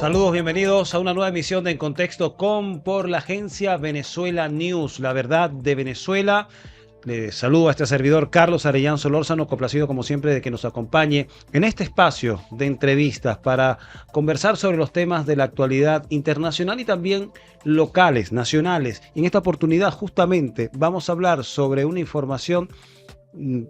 Saludos, bienvenidos a una nueva emisión de En Contexto por la agencia Venezuela News, la verdad de Venezuela. Le saludo a este servidor Carlos Arellán Solórzano, complacido como siempre de que nos acompañe en este espacio de entrevistas para conversar sobre los temas de la actualidad internacional y también locales, nacionales. Y en esta oportunidad justamente vamos a hablar sobre una información mm,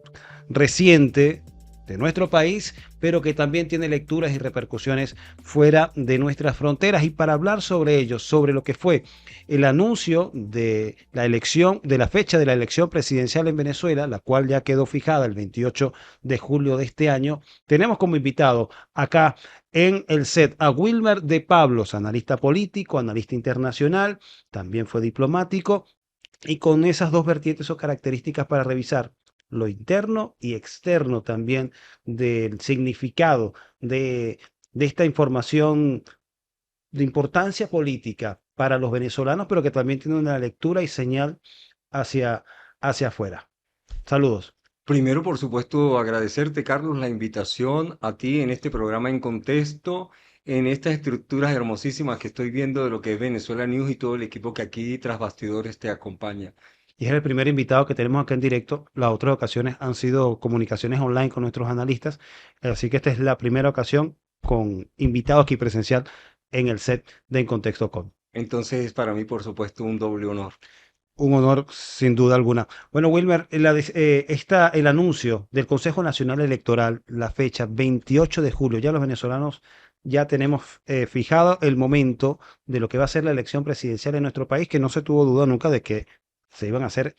reciente de nuestro país, pero que también tiene lecturas y repercusiones fuera de nuestras fronteras. Y para hablar sobre ello, sobre lo que fue el anuncio de la elección, de la fecha de la elección presidencial en Venezuela, la cual ya quedó fijada el 28 de julio de este año, tenemos como invitado acá en el set a Wilmer de Pablos, analista político, analista internacional, también fue diplomático, y con esas dos vertientes o características para revisar lo interno y externo también del significado de esta información de importancia política para los venezolanos, pero que también tiene una lectura y señal hacia, hacia afuera. Saludos. Primero, por supuesto, agradecerte, Carlos, la invitación a ti en este programa En Contexto, en estas estructuras hermosísimas que estoy viendo de lo que es Venezuela News y todo el equipo que aquí tras bastidores te acompaña. Y es el primer invitado que tenemos acá en directo. Las otras ocasiones han sido comunicaciones online con nuestros analistas. Así que esta es la primera ocasión con invitado aquí presencial en el set de En Contexto con. Entonces, para mí, por supuesto, un doble honor. Un honor sin duda alguna. Bueno, Wilmer, el anuncio del Consejo Nacional Electoral, la fecha 28 de julio, ya los venezolanos ya tenemos fijado el momento de lo que va a ser la elección presidencial en nuestro país, que no se tuvo duda nunca de que se iban a hacer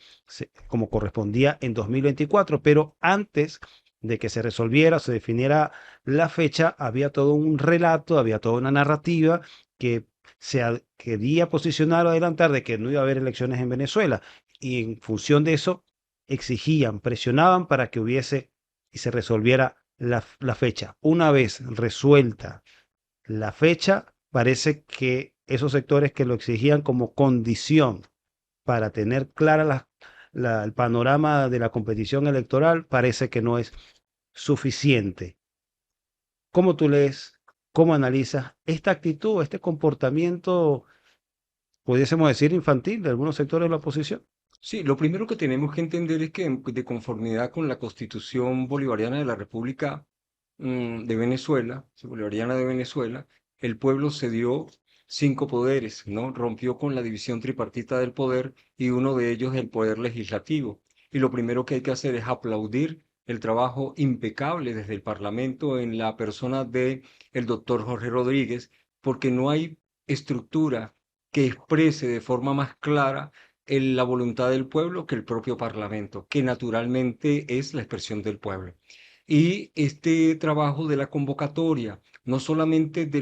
como correspondía en 2024, pero antes de que se resolviera, se definiera la fecha, había todo un relato, había toda una narrativa que quería posicionar o adelantar de que no iba a haber elecciones en Venezuela. Y en función de eso, exigían, presionaban para que hubiese y se resolviera la fecha. Una vez resuelta la fecha, parece que esos sectores que lo exigían como condición para tener clara el panorama de la competición electoral, parece que no es suficiente. ¿Cómo tú lees, cómo analizas esta actitud, este comportamiento, pudiésemos decir, infantil de algunos sectores de la oposición? Sí, lo primero que tenemos que entender es que de conformidad con la Constitución Bolivariana de la República de Venezuela, sí, Bolivariana de Venezuela, el pueblo cedió 5 poderes, ¿no? Rompió con la división tripartita del poder y uno de ellos el poder legislativo. Y lo primero que hay que hacer es aplaudir el trabajo impecable desde el Parlamento en la persona de el doctor Jorge Rodríguez, porque no hay estructura que exprese de forma más clara la voluntad del pueblo que el propio Parlamento, que naturalmente es la expresión del pueblo. Y este trabajo de la convocatoria, no solamente de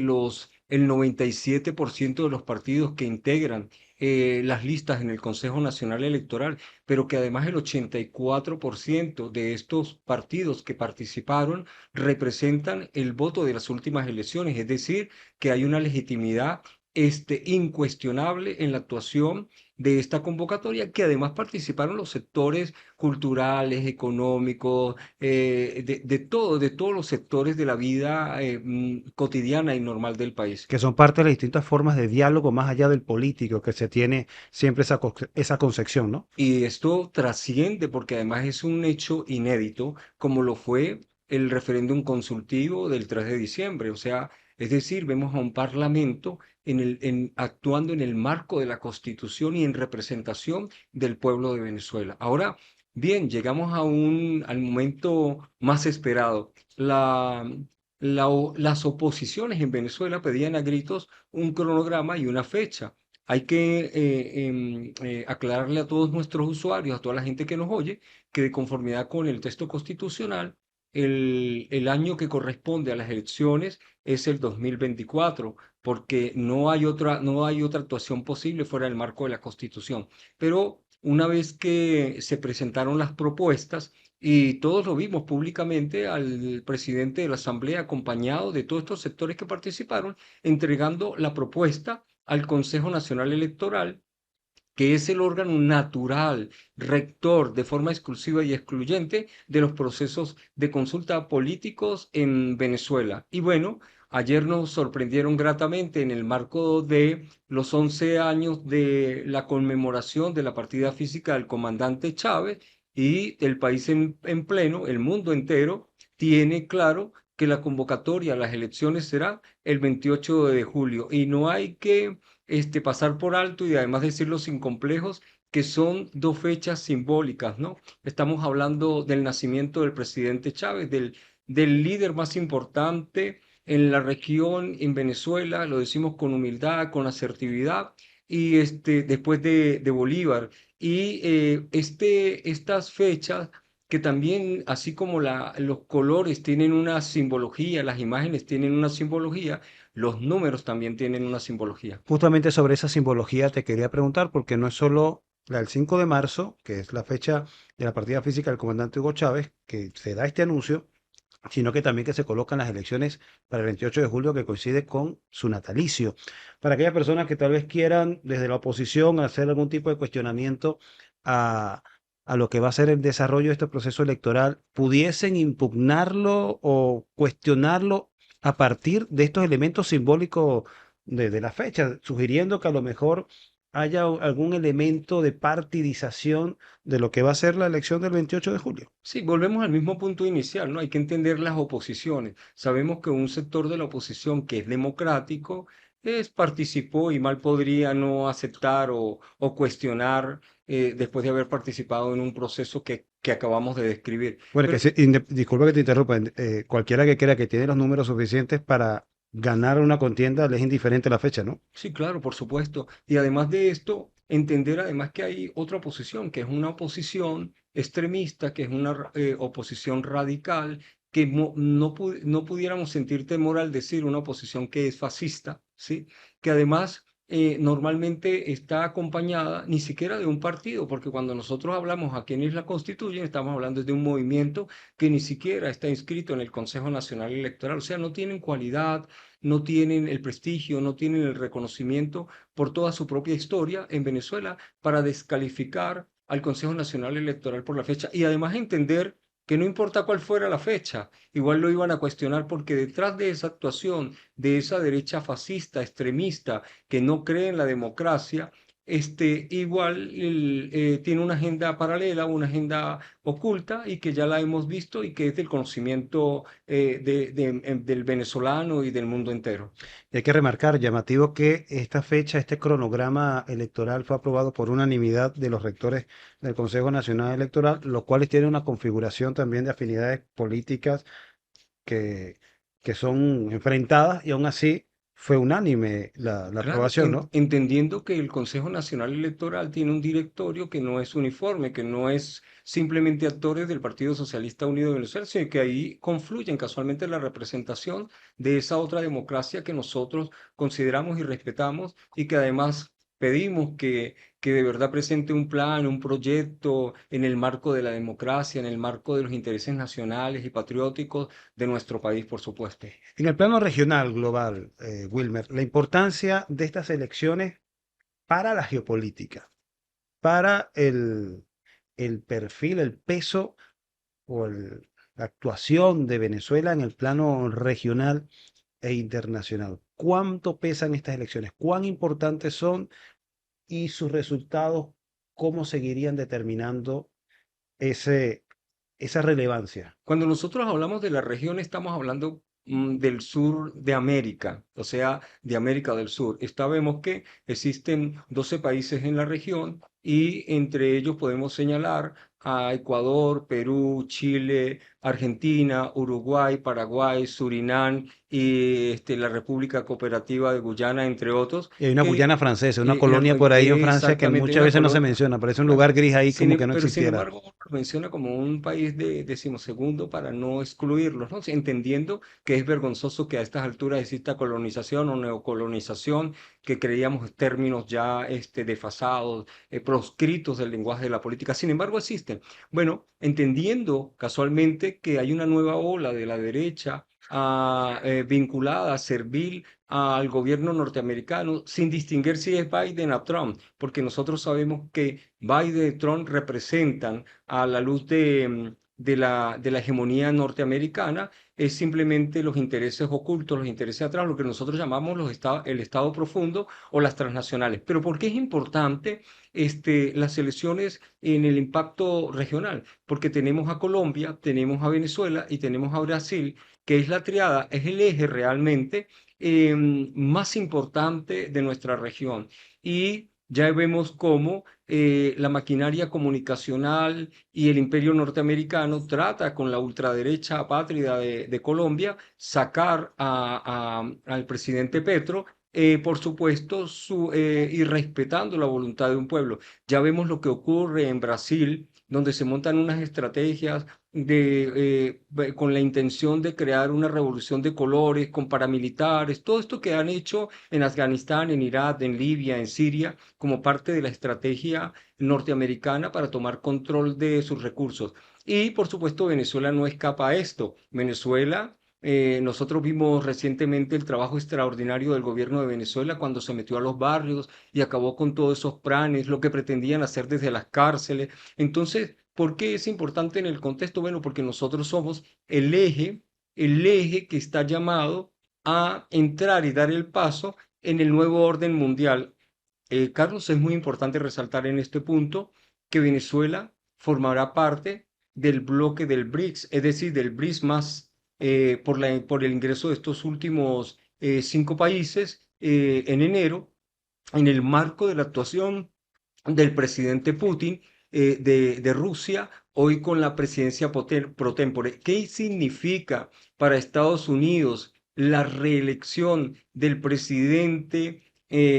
el 97% de los partidos que integran las listas en el Consejo Nacional Electoral, pero que además el 84% de estos partidos que participaron representan el voto de las últimas elecciones, es decir, que hay una legitimidad incuestionable en la actuación de esta convocatoria, que además participaron los sectores culturales, económicos, de todos los sectores de la vida cotidiana y normal del país. Que son parte de las distintas formas de diálogo más allá del político, que se tiene siempre esa concepción, ¿no? Y esto trasciende porque además es un hecho inédito, como lo fue el referéndum consultivo del 3 de diciembre. O sea, es decir, vemos a un parlamento actuando en el marco de la Constitución y en representación del pueblo de Venezuela. Ahora, bien, llegamos al momento más esperado. Las oposiciones en Venezuela pedían a gritos un cronograma y una fecha. Hay que aclararle a todos nuestros usuarios, a toda la gente que nos oye, que de conformidad con el texto constitucional, el año que corresponde a las elecciones es el 2024, porque no hay otra actuación posible fuera del marco de la Constitución. Pero una vez que se presentaron las propuestas, y todos lo vimos públicamente al presidente de la Asamblea, acompañado de todos estos sectores que participaron, entregando la propuesta al Consejo Nacional Electoral, que es el órgano natural, rector de forma exclusiva y excluyente de los procesos de consulta políticos en Venezuela. Y bueno, Ayer nos sorprendieron gratamente en el marco de los 11 años de la conmemoración de la partida física del comandante Chávez y el país en pleno, el mundo entero, tiene claro que la convocatoria a las elecciones será el 28 de julio y no hay que pasar por alto y además decirlo sin complejos que son dos fechas simbólicas, ¿no? Estamos hablando del nacimiento del presidente Chávez, del líder más importante en la región, en Venezuela, lo decimos con humildad, con asertividad, y después de Bolívar. Y estas fechas que también, así como los colores tienen una simbología, las imágenes tienen una simbología, los números también tienen una simbología. Justamente sobre esa simbología te quería preguntar, porque no es solo la del 5 de marzo, que es la fecha de la partida física del comandante Hugo Chávez, que se da este anuncio, sino que también que se colocan las elecciones para el 28 de julio, que coincide con su natalicio. Para aquellas personas que tal vez quieran desde la oposición hacer algún tipo de cuestionamiento a, a lo que va a ser el desarrollo de este proceso electoral, pudiesen impugnarlo o cuestionarlo a partir de estos elementos simbólicos de la fecha, sugiriendo que a lo mejor haya algún elemento de partidización de lo que va a ser la elección del 28 de julio. Sí, volvemos al mismo punto inicial, ¿no? Hay que entender las oposiciones. Sabemos que un sector de la oposición que es democrático participó y mal podría no aceptar o cuestionar después de haber participado en un proceso que acabamos de describir. Bueno, Pero disculpa que te interrumpa, cualquiera que crea que tiene los números suficientes para ganar una contienda le es indiferente la fecha, ¿no? sí, claro, por supuesto. Y además de esto, entender además que hay otra oposición, que es una oposición extremista, que es una oposición radical, que no pudiéramos sentir temor al decir una oposición que es fascista, ¿sí? Que además normalmente está acompañada ni siquiera de un partido, porque cuando nosotros hablamos a quienes la constituyen, estamos hablando de un movimiento que ni siquiera está inscrito en el Consejo Nacional Electoral, o sea, no tienen cualidad, no tienen el prestigio, no tienen el reconocimiento por toda su propia historia en Venezuela para descalificar al Consejo Nacional Electoral por la fecha y además entender que no importa cuál fuera la fecha, igual lo iban a cuestionar porque detrás de esa actuación, de esa derecha fascista, extremista, que no cree en la democracia, igual tiene una agenda paralela, una agenda oculta y que ya la hemos visto y que es del conocimiento del venezolano y del mundo entero. Y hay que remarcar, llamativo, que esta fecha, este cronograma electoral fue aprobado por unanimidad de los rectores del Consejo Nacional Electoral, los cuales tienen una configuración también de afinidades políticas que, que son enfrentadas y aún así fue unánime la Claro, aprobación, ¿no? entendiendo que el Consejo Nacional Electoral tiene un directorio que no es uniforme, que no es simplemente actores del Partido Socialista Unido de Venezuela, sino que ahí confluyen casualmente la representación de esa otra democracia que nosotros consideramos y respetamos y que además pedimos que de verdad presente un plan, un proyecto en el marco de la democracia, en el marco de los intereses nacionales y patrióticos de nuestro país, por supuesto. En el plano regional, global, Wilmer, la importancia de estas elecciones para la geopolítica, para el perfil, el peso o la actuación de Venezuela en el plano regional e internacional. ¿Cuánto pesan estas elecciones? ¿Cuán importantes son? Y sus resultados, ¿cómo seguirían determinando ese, esa relevancia? Cuando nosotros hablamos de la región, estamos hablando del sur de América, o sea, de América del Sur. Sabemos que existen 12 países en la región y entre ellos podemos señalar a Ecuador, Perú, Chile, Argentina, Uruguay, Paraguay, Surinam y la República Cooperativa de Guyana, entre otros, Y hay una que Guyana francesa, una colonia por ahí en Francia que exactamente muchas una veces no se colonia. menciona, parece un lugar gris ahí como que no Pero sin existiera. embargo, lo menciona como un país de decimosegundo para no excluirlos, ¿no? Sí, entendiendo que es vergonzoso que a estas alturas exista colonización o neocolonización, que creíamos términos ya desfasados, proscritos del lenguaje de la política. Sin embargo, existen. Bueno, entendiendo casualmente que hay una nueva ola de la derecha vinculada, servil al gobierno norteamericano, sin distinguir si es Biden o Trump, porque nosotros sabemos que Biden y Trump representan a la luz de la hegemonía norteamericana, es simplemente los intereses ocultos, los intereses atrás, lo que nosotros llamamos el Estado profundo o las transnacionales. Pero ¿por qué es importante las elecciones en el impacto regional? Porque tenemos a Colombia, tenemos a Venezuela y tenemos a Brasil, que es la triada, es el eje realmente más importante de nuestra región. Y ya vemos cómo la maquinaria comunicacional y el imperio norteamericano trata con la ultraderecha apátrida de Colombia sacar al presidente Petro, por supuesto, y respetando la voluntad de un pueblo. Ya vemos lo que ocurre en Brasil, donde se montan unas estrategias con la intención de crear una revolución de colores, con paramilitares, todo esto que han hecho en Afganistán, en Irak, en Libia, en Siria, como parte de la estrategia norteamericana para tomar control de sus recursos. Y por supuesto, Venezuela no escapa a esto. Venezuela, nosotros vimos recientemente el trabajo extraordinario del gobierno de Venezuela cuando se metió a los barrios y acabó con todos esos planes, lo que pretendían hacer desde las cárceles. Entonces, ¿por qué es importante en el contexto? Bueno, porque nosotros somos el eje que está llamado a entrar y dar el paso en el nuevo orden mundial. Carlos, es muy importante resaltar en este punto que Venezuela formará parte del bloque del BRICS, es decir, del BRICS más por el ingreso de estos últimos 5 países en enero, en el marco de la actuación del presidente Putin de Rusia, hoy con la presidencia pro tempore. ¿Qué significa para Estados Unidos la reelección del presidente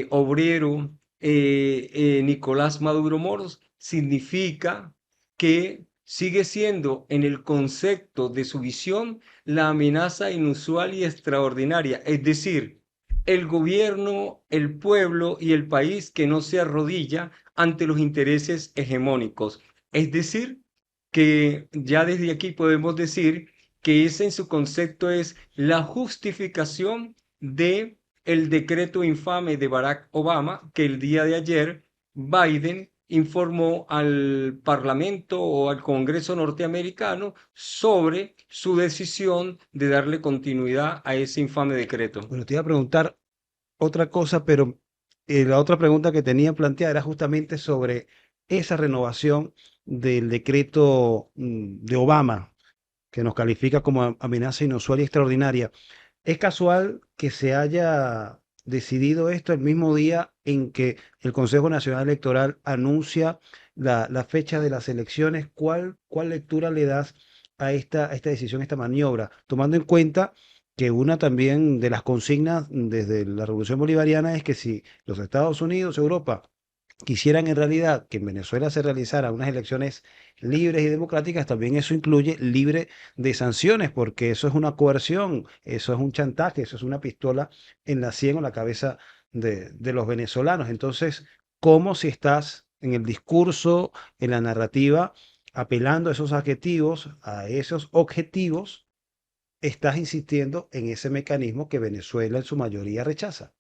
obrero Nicolás Maduro Moros? Significa que sigue siendo en el concepto de su visión la amenaza inusual y extraordinaria, es decir, el gobierno, el pueblo y el país que no se arrodilla ante los intereses hegemónicos. Es decir, que ya desde aquí podemos decir que ese en su concepto es la justificación de el decreto infame de Barack Obama que el día de ayer Biden informó al Parlamento o al Congreso norteamericano sobre su decisión de darle continuidad a ese infame decreto. Bueno, te iba a preguntar otra cosa, pero la otra pregunta que tenía planteada era justamente sobre esa renovación del decreto de Obama, que nos califica como amenaza inusual y extraordinaria. ¿Es casual que se haya decidido esto el mismo día en que el Consejo Nacional Electoral anuncia la fecha de las elecciones? ¿Cuál lectura le das a esta decisión, a esta maniobra? Tomando en cuenta que una también de las consignas desde la Revolución Bolivariana es que si los Estados Unidos, Europa, quisieran en realidad que en Venezuela se realizaran unas elecciones libres y democráticas, también eso incluye libre de sanciones, porque eso es una coerción, eso es un chantaje, eso es una pistola en la sien o la cabeza de los venezolanos. Entonces, ¿cómo si estás en el discurso, en la narrativa, apelando a esos adjetivos, a esos objetivos, estás insistiendo en ese mecanismo que Venezuela en su mayoría rechaza?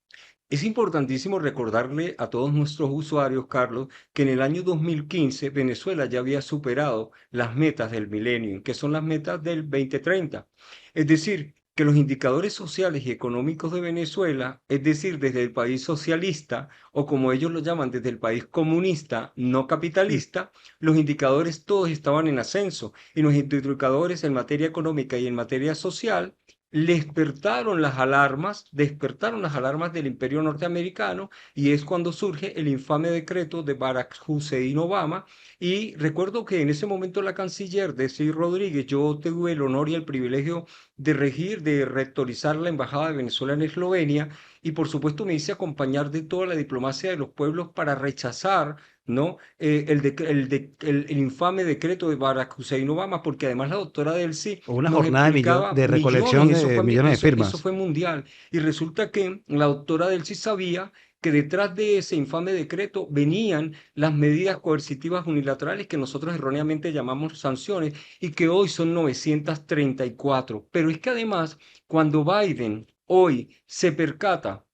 Es importantísimo recordarle a todos nuestros usuarios, Carlos, que en el año 2015 Venezuela ya había superado las metas del milenio, que son las metas del 2030. Es decir, que los indicadores sociales y económicos de Venezuela, es decir, desde el país socialista o como ellos lo llaman, desde el país comunista, no capitalista, los indicadores todos estaban en ascenso y los indicadores en materia económica y en materia social despertaron las alarmas del imperio norteamericano y es cuando surge el infame decreto de Barack Hussein Obama. Y recuerdo que en ese momento la canciller Desi Rodríguez, yo tuve el honor y el privilegio de rectorizar la Embajada de Venezuela en Eslovenia y por supuesto me hice acompañar de toda la diplomacia de los pueblos para rechazar, ¿no? El infame decreto de Barack Hussein Obama, porque además la doctora Delcy O una nos jornada explicaba de recolección millones, de millones de eso firmas. fue mundial. Y resulta que la doctora Delcy sabía que detrás de ese infame decreto venían las medidas coercitivas unilaterales que nosotros erróneamente llamamos sanciones y que hoy son 934. Pero es que además, cuando Biden hoy se percata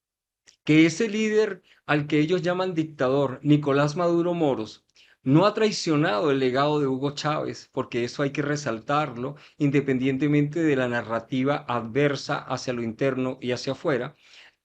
que ese líder al que ellos llaman dictador, Nicolás Maduro Moros, no ha traicionado el legado de Hugo Chávez, porque eso hay que resaltarlo, independientemente de la narrativa adversa hacia lo interno y hacia afuera,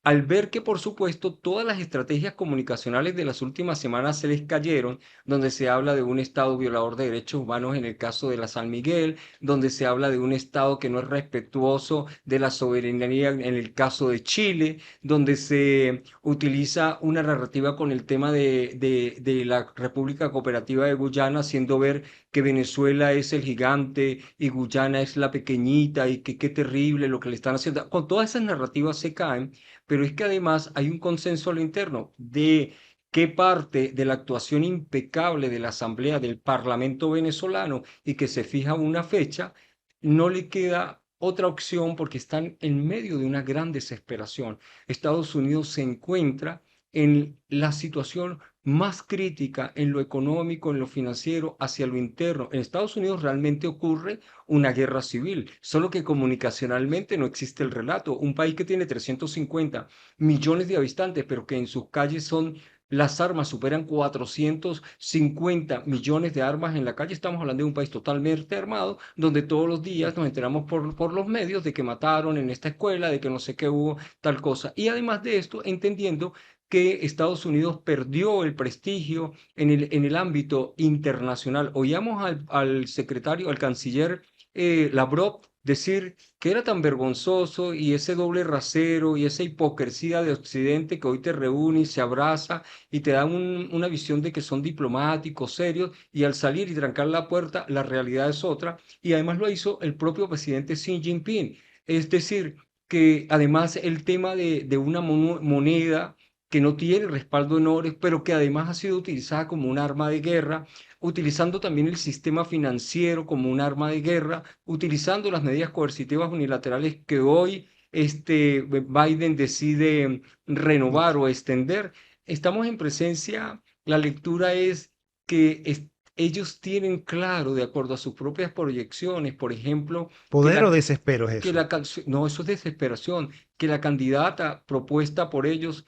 al ver que, por supuesto, todas las estrategias comunicacionales de las últimas semanas se les cayeron, donde se habla de un Estado violador de derechos humanos en el caso de la San Miguel, donde se habla de un Estado que no es respetuoso de la soberanía en el caso de Chile, donde se utiliza una narrativa con el tema de la República Cooperativa de Guyana, haciendo ver que Venezuela es el gigante y Guyana es la pequeñita y que qué terrible lo que le están haciendo. Con todas esas narrativas se caen, pero es que además hay un consenso a lo interno de qué parte de la actuación impecable de la Asamblea del Parlamento venezolano y que se fija una fecha, no le queda otra opción porque están en medio de una gran desesperación. Estados Unidos se encuentra en la situación más crítica en lo económico, en lo financiero, hacia lo interno. En Estados Unidos realmente ocurre una guerra civil, solo que comunicacionalmente no existe el relato. Un país que tiene 350 millones de habitantes, pero que en sus calles son las armas superan 450 millones de armas en la calle. Estamos hablando de un país totalmente armado, donde todos los días nos enteramos por los medios de que mataron en esta escuela, de que no sé qué hubo tal cosa. Y además de esto, entendiendo que Estados Unidos perdió el prestigio en el ámbito internacional. Oíamos al secretario, al canciller Lavrov decir que era tan vergonzoso y ese doble rasero y esa hipocresía de Occidente que hoy te reúne y se abraza y te da una visión de que son diplomáticos, serios, y al salir y trancar la puerta, la realidad es otra. Y además lo hizo el propio presidente Xi Jinping. Es decir, que además el tema de una moneda que no tiene respaldo en oro, pero que además ha sido utilizada como un arma de guerra, utilizando también el sistema financiero como un arma de guerra, utilizando las medidas coercitivas unilaterales que hoy Biden decide renovar o extender. Estamos en presencia, la lectura es que ellos tienen claro, de acuerdo a sus propias proyecciones, por ejemplo, que Poder o la, desespero es que eso. no, eso es desesperación, que la candidata propuesta por ellos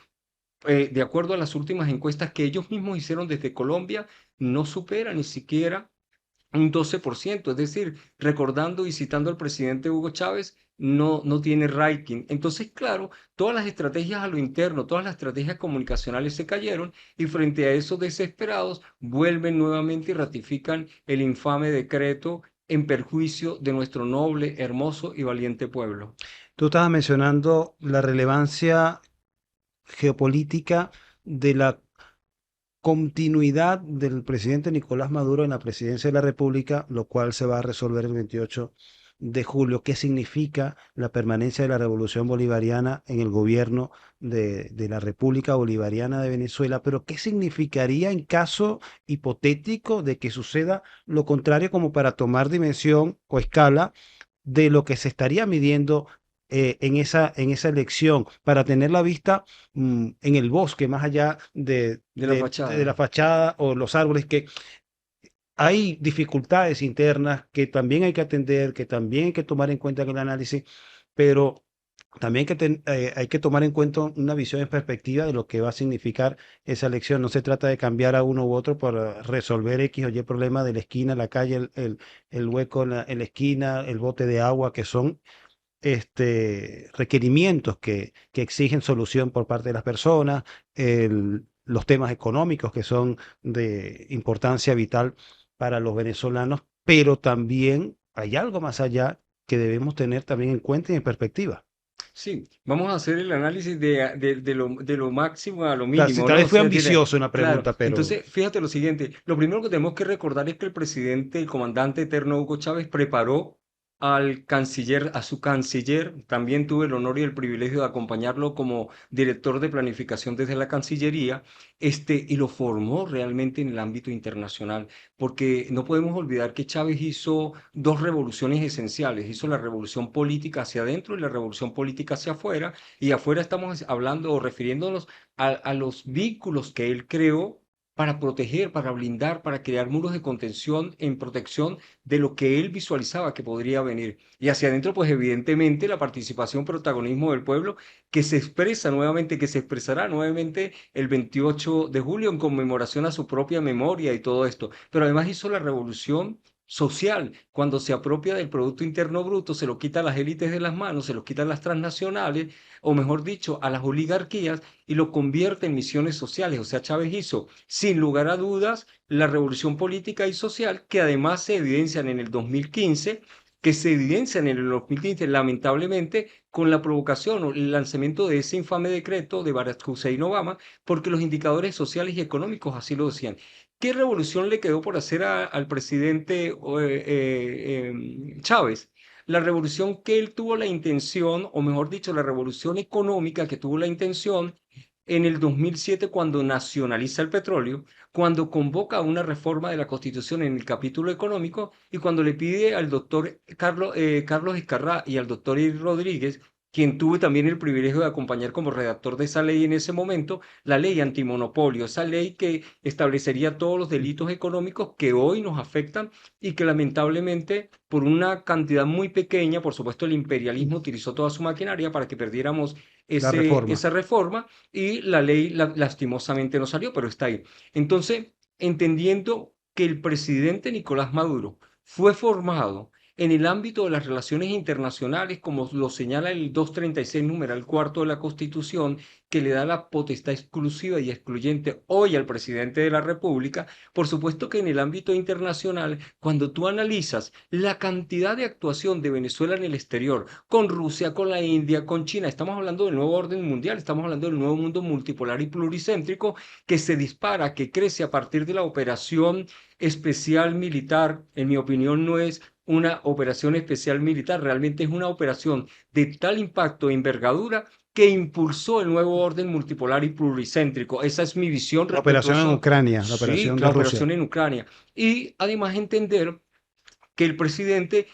de acuerdo a las últimas encuestas que ellos mismos hicieron desde Colombia, no supera ni siquiera un 12%. Es decir, recordando y citando al presidente Hugo Chávez, no tiene ranking. Entonces, claro, todas las estrategias a lo interno, todas las estrategias comunicacionales se cayeron y frente a esos desesperados vuelven nuevamente y ratifican el infame decreto en perjuicio de nuestro noble, hermoso y valiente pueblo. Tú estabas mencionando la relevancia geopolítica de la continuidad del presidente Nicolás Maduro en la presidencia de la República, lo cual se va a resolver el 28 de julio. ¿Qué significa la permanencia de la Revolución Bolivariana en el gobierno de la República Bolivariana de Venezuela? Pero ¿qué significaría en caso hipotético de que suceda lo contrario, como para tomar dimensión o escala de lo que se estaría midiendo en esa elección, para tener la vista en el bosque, más allá De la de fachada. la fachada o los árboles, que hay dificultades internas que también hay que atender, que también hay que tomar en cuenta en el análisis, pero también hay que tomar en cuenta una visión en perspectiva de lo que va a significar esa elección. No se trata de cambiar a uno u otro para resolver X o Y problema de la esquina, la calle, el hueco en la esquina, el bote de agua, que son requerimientos que exigen solución por parte de las personas, los temas económicos que son de importancia vital para los venezolanos, pero también hay algo más allá que debemos tener también en cuenta y en perspectiva. Sí, vamos a hacer el análisis de lo máximo a lo Claro, si mínimo, tal ¿no? vez O fue sea, ambicioso en la claro. pregunta, pero Entonces, fíjate lo siguiente, lo primero que tenemos que recordar es que el presidente, el comandante eterno Hugo Chávez, preparó al canciller, a su canciller, también tuve el honor y el privilegio de acompañarlo como director de planificación desde la Cancillería, y lo formó realmente en el ámbito internacional, porque no podemos olvidar que Chávez hizo dos revoluciones esenciales. Hizo la revolución política hacia adentro y la revolución política hacia afuera. Y afuera estamos hablando o refiriéndonos a los vínculos que él creó para proteger, para blindar, para crear muros de contención en protección de lo que él visualizaba que podría venir. Y hacia adentro, pues evidentemente la participación, protagonismo del pueblo, que se expresa nuevamente, que se expresará nuevamente el 28 de julio en conmemoración a su propia memoria y todo esto. Pero además hizo la revolución social, cuando se apropia del Producto Interno Bruto, se lo quita a las élites de las manos, se lo quita a las transnacionales, o mejor dicho, a las oligarquías, y lo convierte en misiones sociales. O sea, Chávez hizo, sin lugar a dudas, la revolución política y social que además se evidencian en el 2015, que se evidencian en el 2015, lamentablemente, con la provocación o el lanzamiento de ese infame decreto de Barack Hussein Obama, porque los indicadores sociales y económicos así lo decían. ¿Qué revolución le quedó por hacer al presidente Chávez? La revolución que él tuvo la intención, o mejor dicho, la revolución económica que tuvo la intención en el 2007 cuando nacionaliza el petróleo, cuando convoca una reforma de la Constitución en el capítulo económico y cuando le pide al doctor Carlos Escarrá y al doctor Ir Rodríguez, quien tuve también el privilegio de acompañar como redactor de esa ley en ese momento, la ley antimonopolio, esa ley que establecería todos los delitos económicos que hoy nos afectan y que lamentablemente por una cantidad muy pequeña, por supuesto el imperialismo utilizó toda su maquinaria para que perdiéramos La reforma. esa reforma y la ley lastimosamente no salió, pero está ahí. Entonces, entendiendo que el presidente Nicolás Maduro fue formado en el ámbito de las relaciones internacionales, como lo señala el 236 numeral cuarto de la Constitución, que le da la potestad exclusiva y excluyente hoy al presidente de la República, por supuesto que en el ámbito internacional, cuando tú analizas la cantidad de actuación de Venezuela en el exterior, con Rusia, con la India, con China, estamos hablando del nuevo orden mundial, estamos hablando del nuevo mundo multipolar y pluricéntrico que se dispara, que crece a partir de la operación especial militar, en mi opinión no es una operación especial militar, realmente es una operación de tal impacto e envergadura que impulsó el nuevo orden multipolar y pluricéntrico. Esa es mi visión La respecto a operación en eso. Ucrania, la Sí, operación de la Rusia. operación en Ucrania. Y además entender que el presidente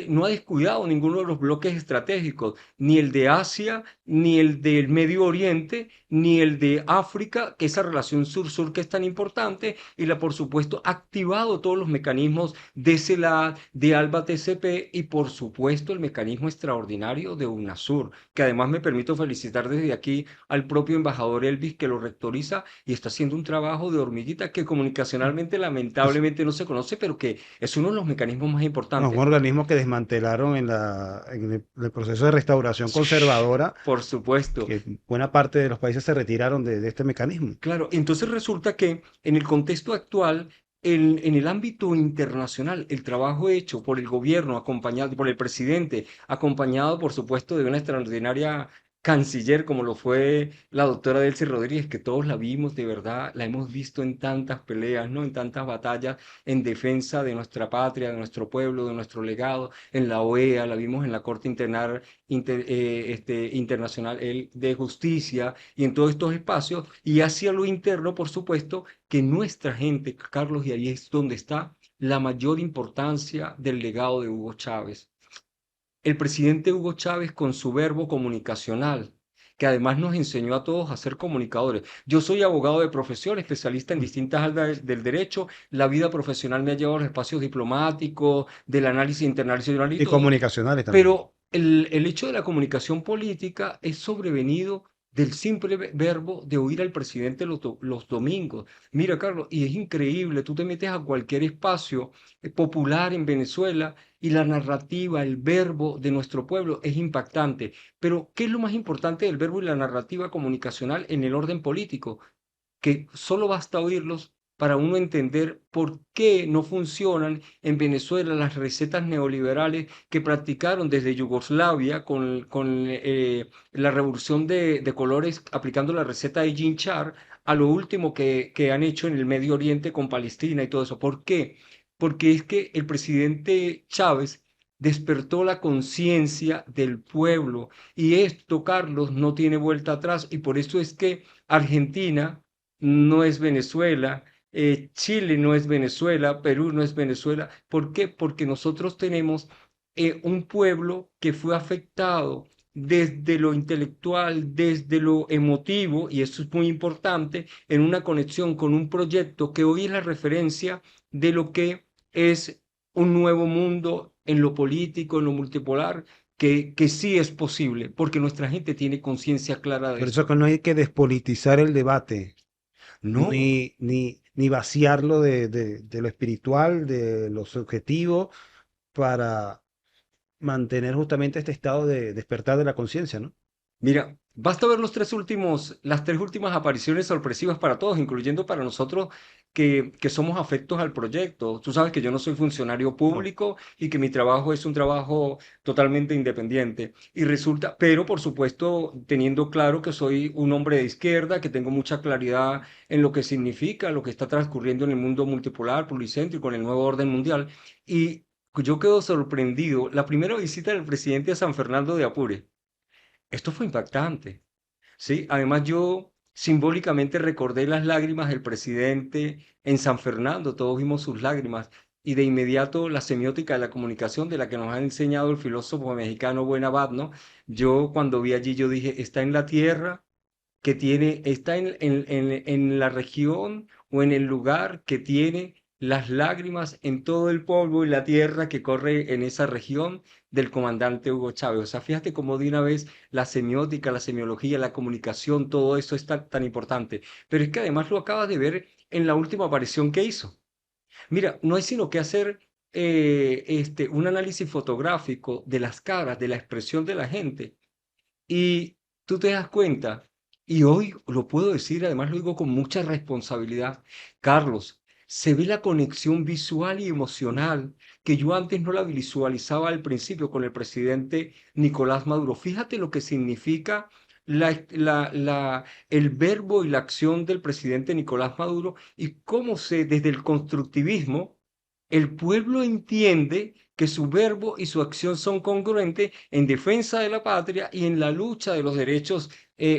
no ha descuidado ninguno de los bloques estratégicos, ni el de Asia, ni el del Medio Oriente, ni el de África, que esa relación sur-sur que es tan importante, y por supuesto, ha activado todos los mecanismos de CELAC, de ALBA TCP, y por supuesto el mecanismo extraordinario de UNASUR, que además me permito felicitar desde aquí al propio embajador Elvis, que lo rectoriza y está haciendo un trabajo de hormiguita que comunicacionalmente Es lamentablemente no se conoce, pero que es uno de los mecanismos más bueno, un importantes. organismo que desmantelaron en el proceso de restauración conservadora, Por supuesto. que buena parte de los países se retiraron de este mecanismo. Claro, entonces resulta que en el contexto actual, en el ámbito internacional, el trabajo hecho por el gobierno, acompañado por el presidente, acompañado, por supuesto, de una extraordinaria canciller como lo fue la doctora Delcy Rodríguez, que todos la vimos de verdad, la hemos visto en tantas peleas, ¿no? En tantas batallas en defensa de nuestra patria, de nuestro pueblo, de nuestro legado, en la OEA, la vimos en la Corte Internacional de Justicia y en todos estos espacios, y hacia lo interno, por supuesto, que nuestra gente, Carlos, y ahí es donde está la mayor importancia del legado de Hugo Chávez. El presidente Hugo Chávez con su verbo comunicacional, que además nos enseñó a todos a ser comunicadores. Yo soy abogado de profesión, especialista en distintas áreas del derecho. La vida profesional me ha llevado a los espacios diplomáticos, del análisis internacional y Y todo. comunicacionales también. Pero el hecho de la comunicación política es sobrevenido del simple verbo de oír al presidente los domingos. Mira, Carlos, y es increíble, tú te metes a cualquier espacio popular en Venezuela y la narrativa, el verbo de nuestro pueblo es impactante. Pero, ¿qué es lo más importante del verbo y la narrativa comunicacional en el orden político? Que solo basta oírlos para uno entender por qué no funcionan en Venezuela las recetas neoliberales que practicaron desde Yugoslavia con la revolución de colores aplicando la receta de Jim Char a lo último que han hecho en el Medio Oriente con Palestina y todo eso. ¿Por qué? Porque es que el presidente Chávez despertó la conciencia del pueblo y esto, Carlos, no tiene vuelta atrás y por eso es que Argentina no es Venezuela, Chile no es Venezuela, Perú no es Venezuela. ¿Por qué? Porque nosotros tenemos un pueblo que fue afectado desde lo intelectual, desde lo emotivo, y eso es muy importante, en una conexión con un proyecto que hoy es la referencia de lo que es un nuevo mundo en lo político, en lo multipolar, que sí es posible, porque nuestra gente tiene conciencia clara de Por eso que esto. no hay que despolitizar el debate, No, ni vaciarlo de lo espiritual, de lo subjetivo, para mantener justamente este estado de despertar de la conciencia, ¿no? mira, basta ver las tres últimas apariciones sorpresivas para todos, incluyendo para nosotros que somos afectos al proyecto. Tú sabes que yo no soy funcionario No. público y que mi trabajo es un trabajo totalmente independiente. Y resulta, pero por supuesto, teniendo claro que soy un hombre de izquierda, que tengo mucha claridad en lo que significa, lo que está transcurriendo en el mundo multipolar, pluricéntrico, en el nuevo orden mundial. Y yo quedo sorprendido. La primera visita del presidente a San Fernando de Apure. Esto fue impactante, ¿sí? Además, yo simbólicamente recordé las lágrimas del presidente en San Fernando, todos vimos sus lágrimas, y de inmediato la semiótica de la comunicación de la que nos ha enseñado el filósofo mexicano Buenabad, ¿no? Yo cuando vi allí, yo dije, está en la tierra que tiene, está en la región o en el lugar que tiene las lágrimas en todo el polvo y la tierra que corre en esa región del comandante Hugo Chávez. O sea, fíjate cómo de una vez la semiótica, la semiología, la comunicación, todo eso es tan importante. Pero es que además lo acabas de ver en la última aparición que hizo. Mira, no hay sino que hacer un análisis fotográfico de las caras, de la expresión de la gente y tú te das cuenta, y hoy lo puedo decir, además lo digo con mucha responsabilidad, Carlos, se ve la conexión visual y emocional que yo antes no la visualizaba al principio con el presidente Nicolás Maduro. Fíjate lo que significa el verbo y la acción del presidente Nicolás Maduro y cómo desde el constructivismo, el pueblo entiende que su verbo y su acción son congruentes en defensa de la patria y en la lucha de los derechos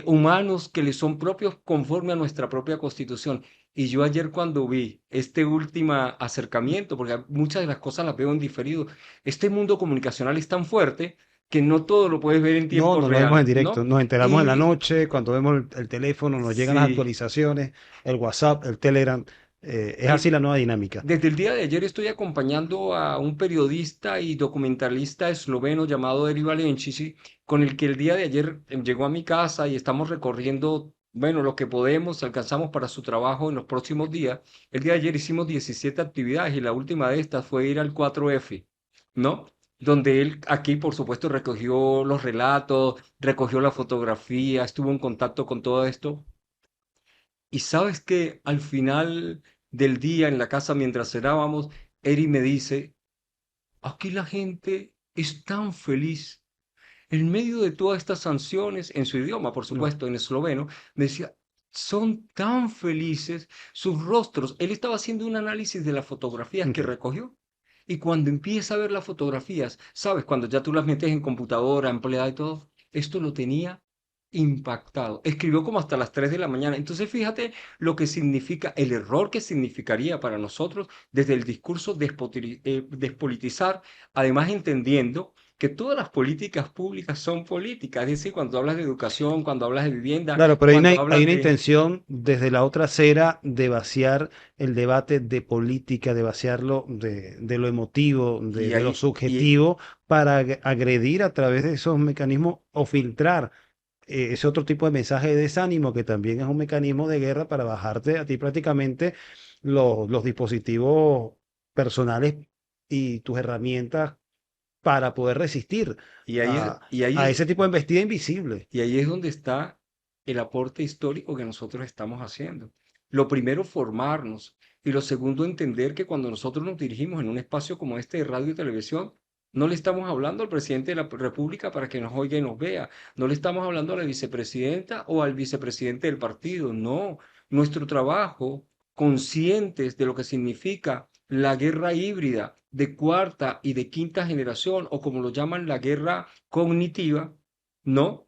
humanos que le son propios conforme a nuestra propia constitución. Y yo ayer cuando vi este último acercamiento, porque muchas de las cosas las veo en diferido, este mundo comunicacional es tan fuerte que no todo lo puedes ver en No, tiempo no lo vemos en real, directo, ¿no? nos enteramos en la Y noche, cuando vemos el teléfono, nos llegan las sí, actualizaciones, el WhatsApp, el Telegram, es así eh, la nueva dinámica. desde el día de ayer estoy acompañando a un periodista y documentalista esloveno llamado Eri Valencici, con el que el día de ayer llegó a mi casa y estamos recorriendo, bueno, lo que podemos, alcanzamos para su trabajo en los próximos días. El día de ayer hicimos 17 actividades y la última de estas fue ir al 4F, ¿no? Donde él aquí, por supuesto, recogió los relatos, recogió la fotografía, estuvo en contacto con todo esto. Y sabes que al final del día en la casa mientras cenábamos, Eri me dice, aquí la gente es tan feliz. En medio de todas estas sanciones, en su idioma, por No. supuesto, en esloveno, me decía, son tan felices sus rostros. Él estaba haciendo un análisis de las fotografías que Ok. recogió. Y cuando empieza a ver las fotografías, sabes, cuando ya tú las metes en computadora, empleada y todo, esto lo tenía impactado. Escribió como hasta las 3 de la mañana. Entonces fíjate lo que significa, el error que significaría para nosotros desde el discurso despolitizar, además entendiendo que todas las políticas públicas son políticas. Es decir, cuando hablas de educación, cuando hablas de vivienda, Claro, pero cuando hay hablas una de... intención desde la otra acera de vaciar el debate de política, de vaciarlo de lo emotivo, Y de lo ahí, y, subjetivo, para agredir a través de esos mecanismos o filtrar ese otro tipo de mensaje de desánimo que también es un mecanismo de guerra para bajarte a ti prácticamente los dispositivos personales y tus herramientas para poder resistir y ahí, a, y ahí a es, ese tipo de embestida invisible. Y ahí es donde está el aporte histórico que nosotros estamos haciendo. Lo primero, formarnos. Y lo segundo, entender que cuando nosotros nos dirigimos en un espacio como este de radio y televisión, no le estamos hablando al presidente de la República para que nos oiga y nos vea. No le estamos hablando a la vicepresidenta o al vicepresidente del partido. No. Nuestro trabajo, conscientes de lo que significa la guerra híbrida de cuarta y de quinta generación, o como lo llaman la guerra cognitiva, ¿no?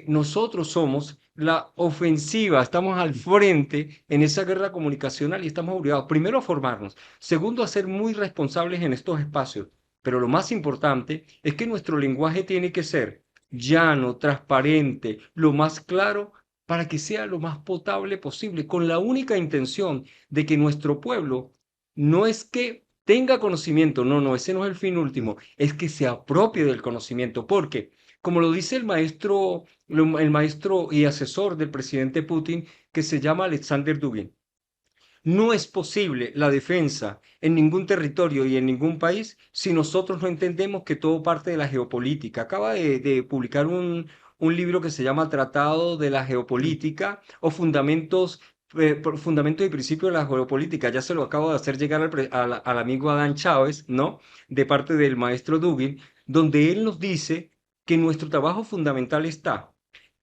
Nosotros somos la ofensiva, estamos al frente en esa guerra comunicacional y estamos obligados, primero, a formarnos, segundo, a ser muy responsables en estos espacios, pero lo más importante es que nuestro lenguaje tiene que ser llano, transparente, lo más claro, para que sea lo más potable posible, con la única intención de que nuestro pueblo no es que tenga conocimiento, no, no, ese no es el fin último, es que se apropie del conocimiento, porque, como lo dice el maestro y asesor del presidente Putin, que se llama Alexander Dugin, no es posible la defensa en ningún territorio y en ningún país si nosotros no entendemos que todo parte de la geopolítica. Acaba de publicar un libro que se llama Tratado de la Geopolítica o Fundamentos y Principios de la Geopolítica. Ya se lo acabo de hacer llegar al amigo Adán Chávez, ¿no? De parte del maestro Dugin, donde él nos dice que nuestro trabajo fundamental está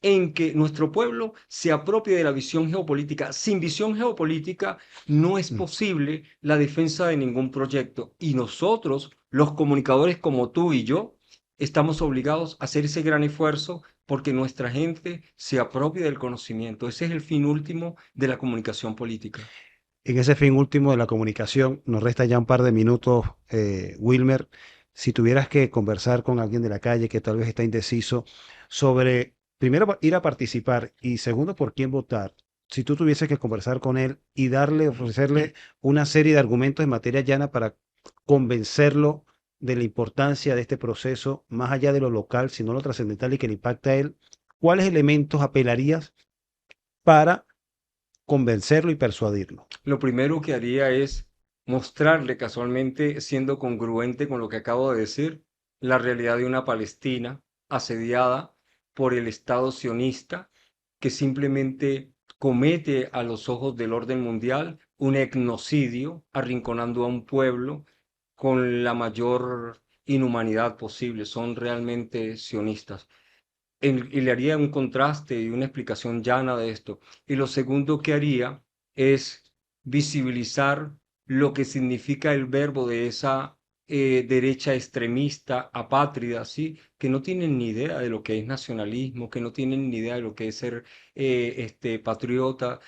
en que nuestro pueblo se apropie de la visión geopolítica. Sin visión geopolítica no es posible la defensa de ningún proyecto. Y nosotros, los comunicadores como tú y yo, estamos obligados a hacer ese gran esfuerzo porque nuestra gente se apropie del conocimiento. Ese es el fin último de la comunicación política. En ese fin último de la comunicación, nos resta ya un par de minutos, Wilmer. Si tuvieras que conversar con alguien de la calle que tal vez está indeciso sobre, primero, ir a participar y segundo, por quién votar, si tú tuvieses que conversar con él y darle, ofrecerle una serie de argumentos en materia llana para convencerlo de la importancia de este proceso, más allá de lo local, sino lo trascendental y que le impacta a él, ¿cuáles elementos apelarías para convencerlo y persuadirlo? Lo primero que haría es mostrarle casualmente, siendo congruente con lo que acabo de decir, la realidad de una Palestina asediada por el Estado sionista que simplemente comete a los ojos del orden mundial un etnocidio, arrinconando a un pueblo con la mayor inhumanidad posible. Son realmente sionistas. Y le haría un contraste y una explicación llana de esto. Y lo segundo que haría es visibilizar lo que significa el verbo de esa derecha extremista, apátrida, ¿sí? Que no tienen ni idea de lo que es nacionalismo, que no tienen ni idea de lo que es ser patriota,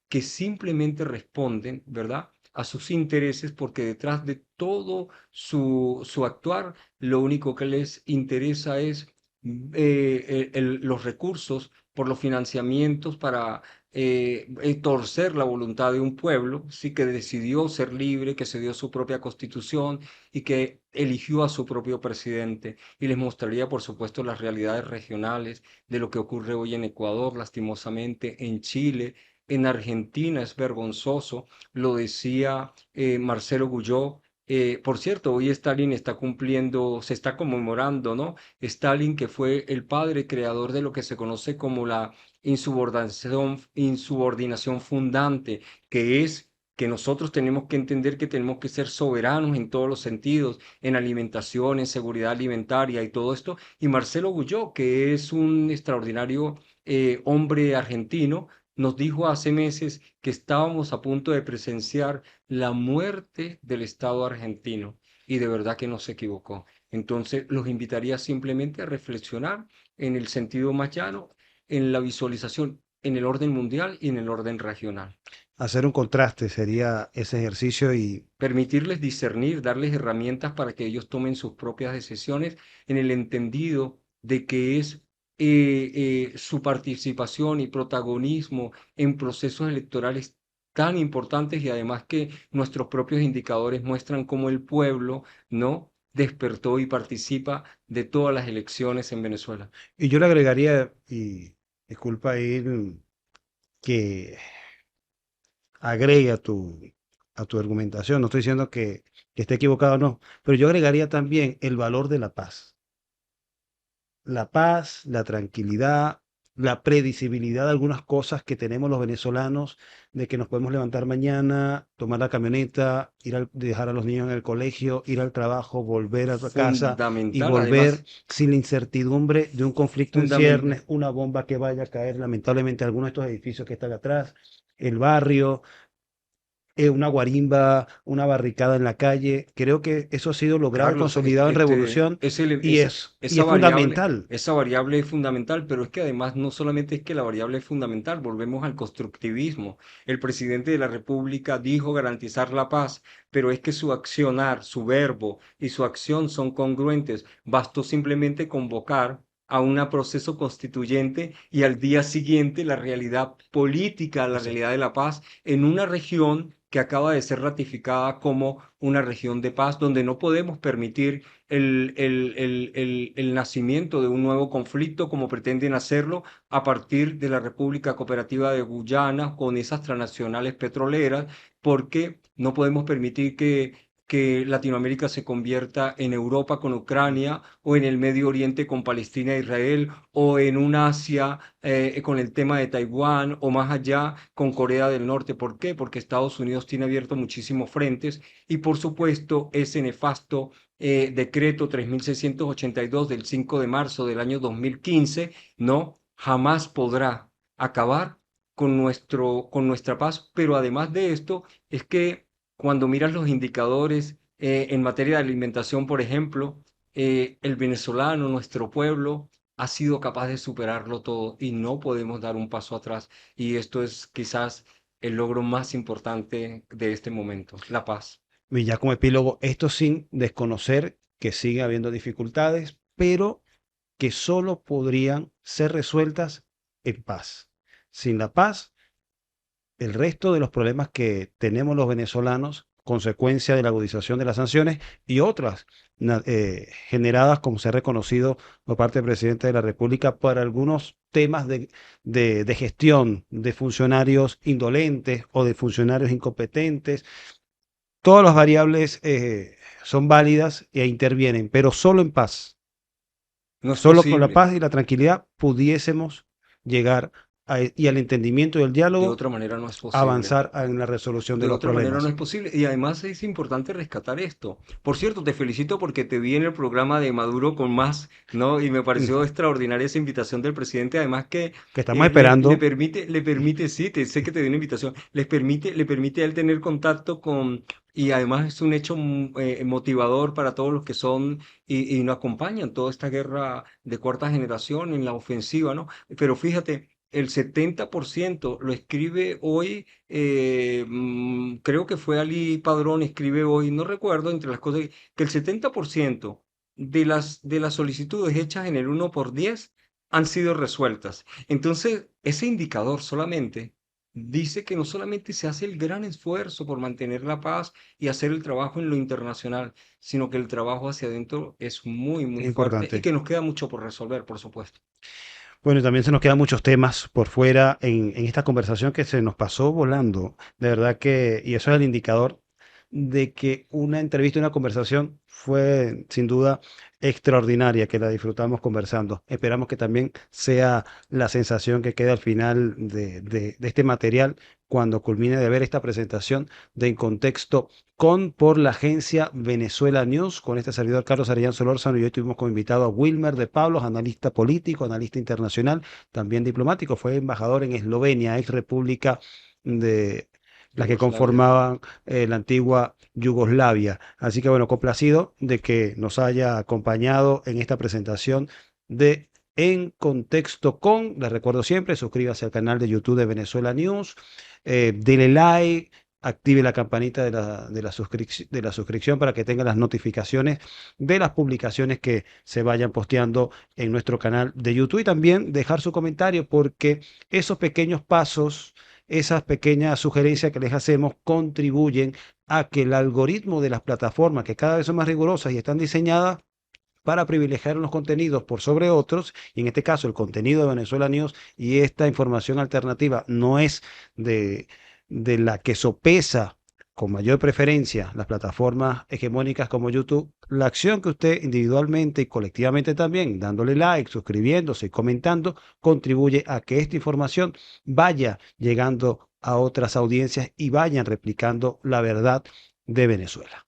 que simplemente responden, ¿verdad? A sus intereses porque detrás de todo su actuar, lo único que les interesa es los recursos por los financiamientos para torcer la voluntad de un pueblo, sí que decidió ser libre, que se dio su propia constitución y que eligió a su propio presidente. Y les mostraría, por supuesto, las realidades regionales de lo que ocurre hoy en Ecuador, lastimosamente, en Chile. En Argentina es vergonzoso, lo decía Marcelo Guyó. Por cierto, hoy Stalin está cumpliendo, se está conmemorando, ¿no? Stalin, que fue el padre creador de lo que se conoce como la insubordinación fundante, que es que nosotros tenemos que entender que tenemos que ser soberanos en todos los sentidos, en alimentación, en seguridad alimentaria y todo esto. Y Marcelo Guyó, que es un extraordinario hombre argentino, nos dijo hace meses que estábamos a punto de presenciar la muerte del Estado argentino y de verdad que no se equivocó. Entonces, los invitaría simplemente a reflexionar en el sentido más llano, en la visualización, en el orden mundial y en el orden regional. Hacer un contraste sería ese ejercicio y Permitirles discernir, darles herramientas para que ellos tomen sus propias decisiones en el entendido de que es su participación y protagonismo en procesos electorales tan importantes y además que nuestros propios indicadores muestran cómo el pueblo no despertó y participa de todas las elecciones en Venezuela. yo le agregaría, y disculpa ahí, que agregue a tu argumentación, no estoy diciendo que esté equivocado o no, pero yo agregaría también el valor de la paz, la tranquilidad, la predecibilidad de algunas cosas que tenemos los venezolanos, de que nos podemos levantar mañana, tomar la camioneta, dejar a los niños en el colegio, ir al trabajo, volver a casa y Fundamental, volver además, sin la incertidumbre de un conflicto en fundamental. ciernes, una bomba que vaya a caer lamentablemente en alguno de estos edificios que están atrás, el barrio, una guarimba, una barricada en la calle. Creo que eso ha sido logrado, Carlos, consolidado en revolución y es fundamental. esa variable es fundamental, pero es que además no solamente es que la variable es fundamental, volvemos al constructivismo. El presidente de la República dijo garantizar la paz, pero es que su accionar, su verbo y su acción son congruentes. Bastó simplemente convocar a un proceso constituyente y al día siguiente la realidad política, la Así. realidad de la paz en una región que acaba de ser ratificada como una región de paz, donde no podemos permitir el nacimiento de un nuevo conflicto como pretenden hacerlo a partir de la República Cooperativa de Guyana con esas transnacionales petroleras, porque no podemos permitir que Latinoamérica se convierta en Europa con Ucrania o en el Medio Oriente con Palestina e Israel o en un Asia con el tema de Taiwán o más allá con Corea del Norte. ¿Por qué? Porque Estados Unidos tiene abierto muchísimos frentes y por supuesto ese nefasto decreto 3682 del 5 de marzo del año 2015 no jamás podrá acabar con nuestra paz, pero además de esto es que cuando miras los indicadores en materia de alimentación, por ejemplo, el venezolano, nuestro pueblo, ha sido capaz de superarlo todo y no podemos dar un paso atrás. Y esto es quizás el logro más importante de este momento, la paz. Y ya como epílogo, esto sin desconocer que sigue habiendo dificultades, pero que solo podrían ser resueltas en paz. Sin la paz, el resto de los problemas que tenemos los venezolanos, consecuencia de la agudización de las sanciones y otras generadas, como se ha reconocido por parte del presidente de la República, para algunos temas de gestión de funcionarios indolentes o de funcionarios incompetentes. Todas las variables son válidas e intervienen, pero solo en paz. No es Solo con la posible. paz y la tranquilidad pudiésemos llegar y al entendimiento y el De diálogo otra manera no es posible. avanzar en la resolución de De los otra manera no problemas. es posible. Y además es importante rescatar esto. Por cierto, te felicito porque te vi en el programa de Maduro con más, ¿no? Y me pareció extraordinaria esa invitación del presidente. Además que Que estamos esperando. le permite, sí, sé que te dio una invitación, le permite a él tener contacto con, y además es un hecho motivador para todos los que son y nos acompañan toda esta guerra de cuarta generación en la ofensiva, ¿no? Pero fíjate, el 70% lo escribe hoy creo que fue Ali Padrón, escribe hoy, no recuerdo, entre las cosas, que el 70% de las solicitudes hechas en el 1 por 10 han sido resueltas. Entonces, ese indicador solamente dice que no solamente se hace el gran esfuerzo por mantener la paz y hacer el trabajo en lo internacional, sino que el trabajo hacia adentro es muy, Es muy fuerte y importante. que nos queda mucho por resolver, por supuesto. Bueno, y también se nos quedan muchos temas por fuera en esta conversación que se nos pasó volando. De verdad que, y eso es el indicador de que una entrevista, una conversación fue sin duda extraordinaria, que la disfrutamos conversando. Esperamos que también sea la sensación que queda al final de este material cuando culmine de ver esta presentación de En Contexto por la agencia Venezuela News, con este servidor Carlos Arellán Solórzano, y hoy tuvimos como invitado a Wilmer de Pablos, analista político, analista internacional, también diplomático, fue embajador en Eslovenia, ex república de las que Yugoslavia. conformaban la antigua Yugoslavia. Así que bueno, complacido de que nos haya acompañado en esta presentación de En Contexto con. Les recuerdo siempre, suscríbase al canal de YouTube de Venezuela News, dele like, active la campanita de la suscripción para que tenga las notificaciones de las publicaciones que se vayan posteando en nuestro canal de YouTube y también dejar su comentario porque esos pequeños pasos, esas pequeñas sugerencias que les hacemos contribuyen a que el algoritmo de las plataformas, que cada vez son más rigurosas y están diseñadas para privilegiar unos contenidos por sobre otros, y en este caso el contenido de Venezuela News y esta información alternativa no es de, de la que sopesa con mayor preferencia las plataformas hegemónicas como YouTube, la acción que usted individualmente y colectivamente también, dándole like, suscribiéndose y comentando, contribuye a que esta información vaya llegando a otras audiencias y vayan replicando la verdad de Venezuela.